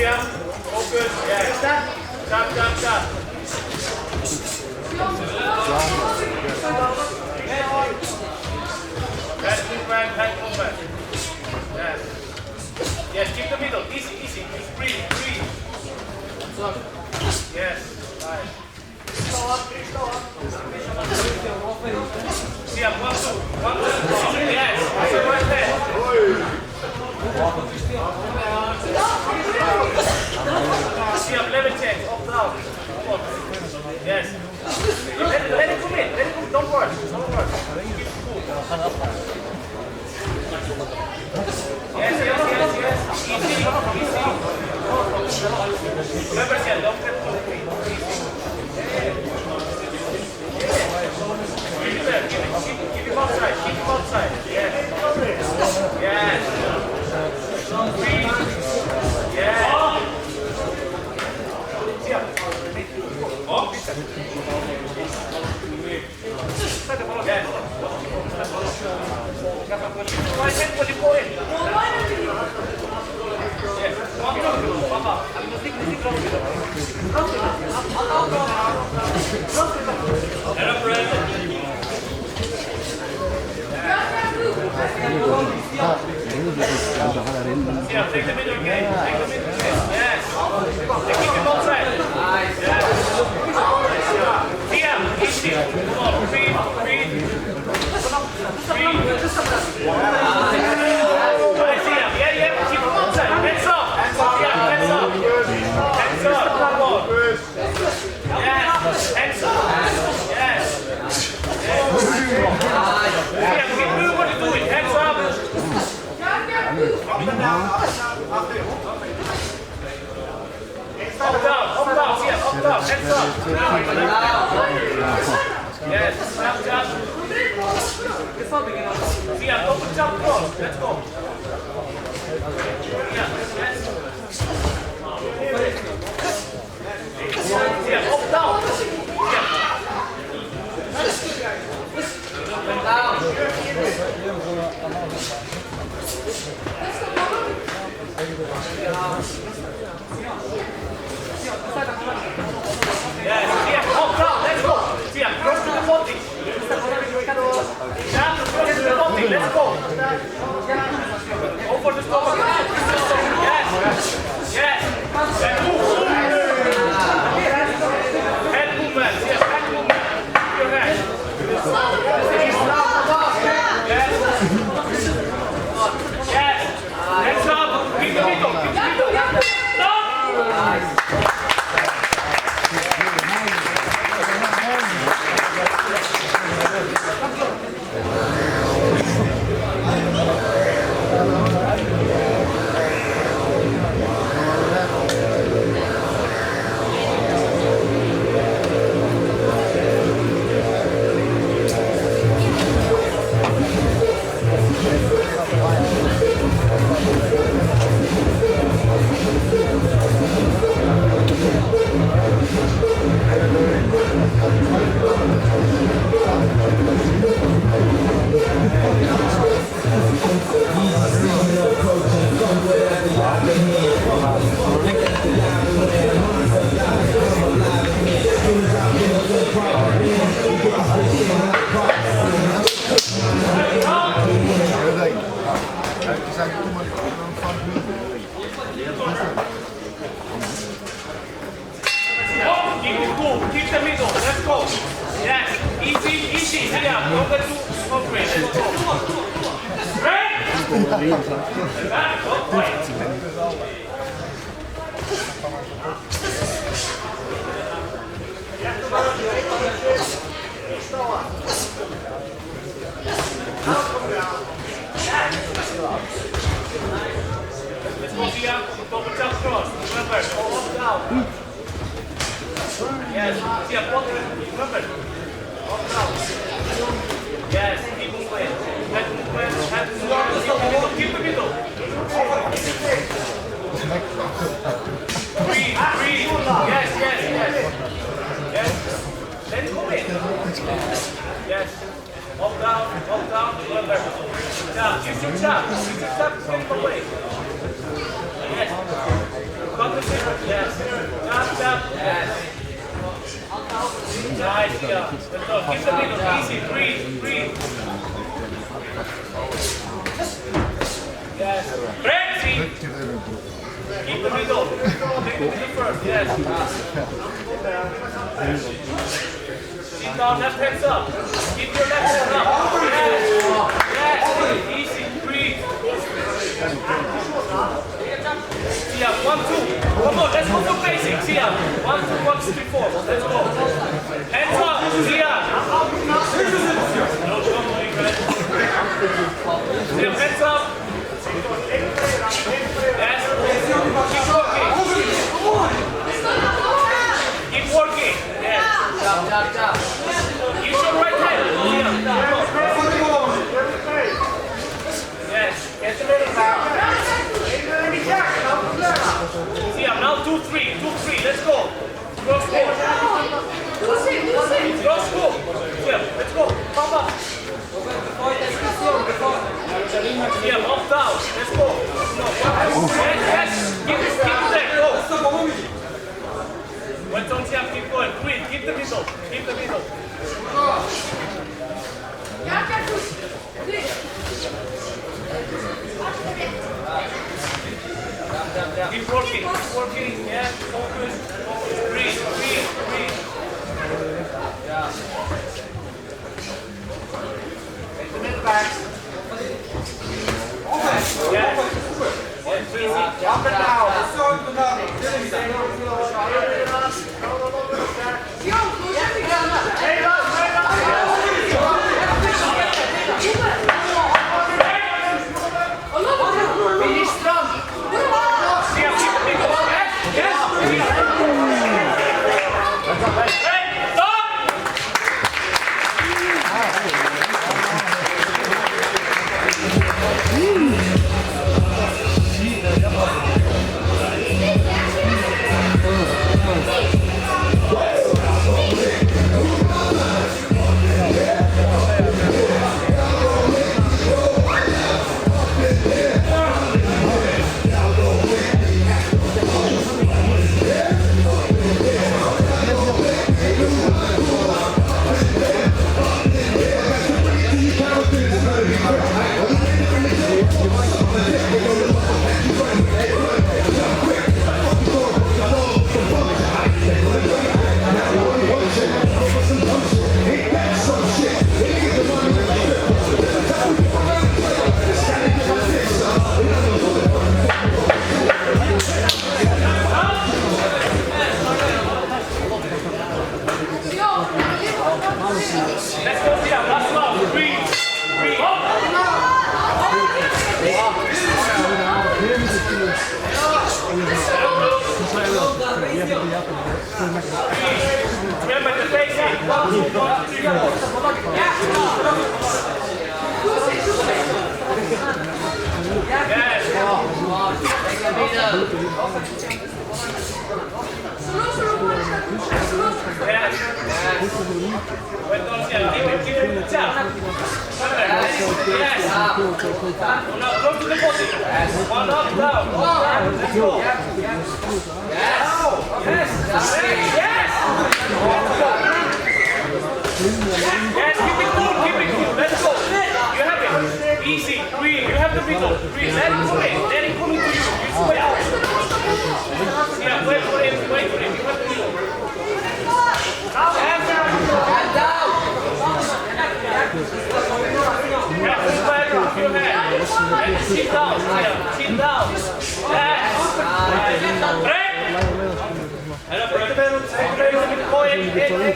here. Focus. Yes. Tap. Head movement. Yes. Yes, keep the middle. Easy. Breathe. Yes. Nice. See, 1, 2. Yes. Right there. See, level change. Up, down. Yes. Let it come in. Don't worry. Keep cool. Yes. Easy. Remember, don't get too free. Keep him outside. Yes. Breathe. Yes. Yeah, take the middle again. Yes. Keep him outside. Yes. Here, easy. Come on, breathe. Yeah. Keep him outside. Hands up. Hands up. Come on. Yes. Hands up. Yes. Yeah, keep doing what you're doing. Hands up. Up and down. Up down. Hands up. Yes, snap jump. See, double jump cross. Let's go. Yeah, yes. Yeah, up down. Up and down. Yes, up down. Let's go. See, cross to the body. Jump, cross to the body. Let's go. Over the stomach. Yes. And move. Head movement. Yes, head movement. Your head. Yes. Hands up. Keep the middle. Stop. Keep the middle. Let's go. Yes. Easy. Yeah. Don't get too open. Let's go. Right? Back. Don't wait. Let's go here. Double jump cross. Remember, up down. Yes, see a bottom, remember, up down. Yes, keep moving. Head movement, keep the middle. Breathe. Yes. Let's go in. Yes. Up down, remember. Now, use your jab, step away. Yes. Got the Keep the middle. Easy. Breathe. Yes. Breathe. Keep the middle. Take the middle first. Yes. Sit down. Left hands up. Keep your left hand up. Yes. Easy. Breathe. Yeah, 1, 2. Come on, let's go for basic. Sia. 1, 2, 1, 2, 3, 4. Let's go. Hands up, Sia. No jumping, right? Sia, hands up. Yes. Keep working. Yes. Use your right hand. Yes. Get the middle back. Yeah, now 2, 3, 2, 3, let's go. Cross go. Cross go. Yeah, let's go. Come up. Yeah, up down. Let's go. Yes. Keep there. Go. When don't you have keep going? Breathe. Keep the middle. Keep the middle. Keep working, yeah, focus, breathe. Take the middle back. Yeah. Yes, easy. Up and down. Finish strong. Let's go, Sia. Last round. Breathe. Remember the basic. 1, 2, 1, 2, 3, 4. Yes. Well done, Sia. Keep it jab. Yes. Now go to the body. 1 up, down. Let's go. Yes. Yes. Yes, keep it cool. Let's go. You have it. Easy. Breathe. You have the middle. Breathe. Let it come in. Let it come into you. You sway out. Yeah, wait for him. You have the middle. Hands down. Your hand. Sit down. Sit down. Yes. Break. And break the middle. Go in. Put your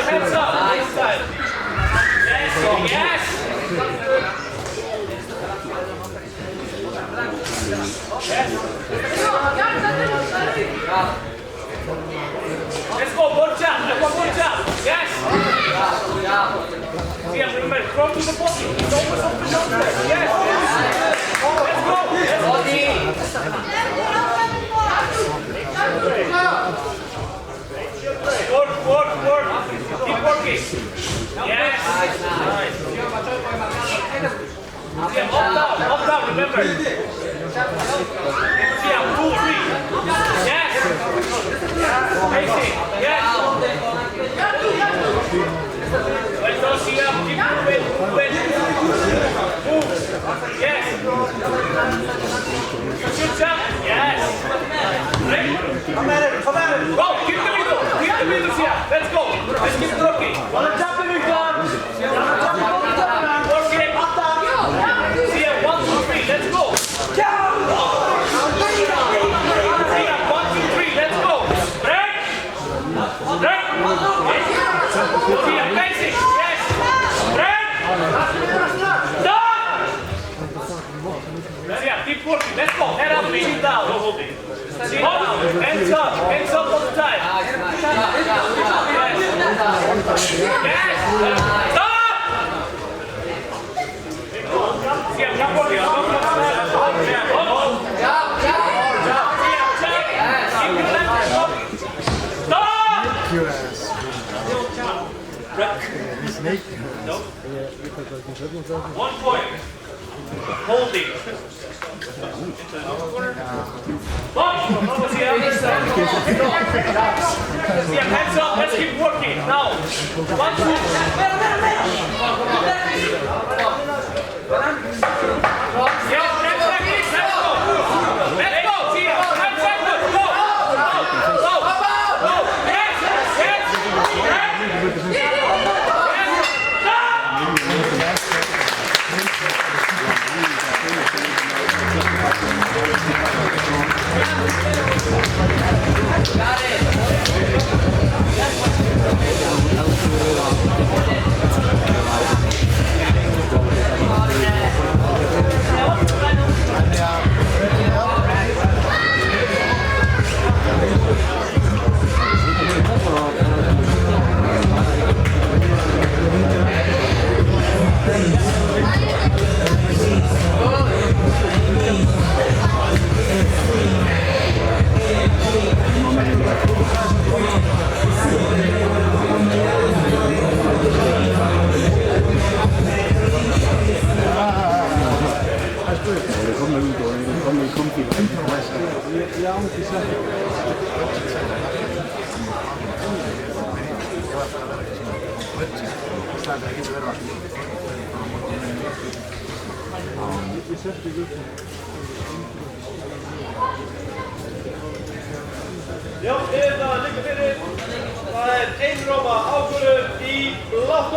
hands up. This side. Yes. Yes. Let's go. Good job. Good job. Yes. Yeah, remember, throw to the body. It's almost off the shoulder. Yes. Let's go. Work. Keep working. Yes. Nice. Yeah, up down, remember. Yeah, 2, 3. Yes. Facing. Yes. Go, keep the middle. Keep the middle here. Let's go. Let's keep working. Working. Here, 1, 2, 3. Let's go. Here, 1, 2, 3. Let's go. Break. Break. Here, basic. Yes. Break. Stop. Here, keep working. Let's go. Head up, sit down. No holding. Sit down. Hands up. Hands up all the time. Yes. Stop. Here, keep working. Snake? Nope. 1 point. Holding. Yeah, hands up. Let's keep working. Now. 1, 2. Yes, 10 seconds. Let's go. Let's go. See ya. 10 seconds. Go. Go. Go. Yes. Yes. Yes. Ja, lekker binnen. 1 Roma, afgerund, die lacht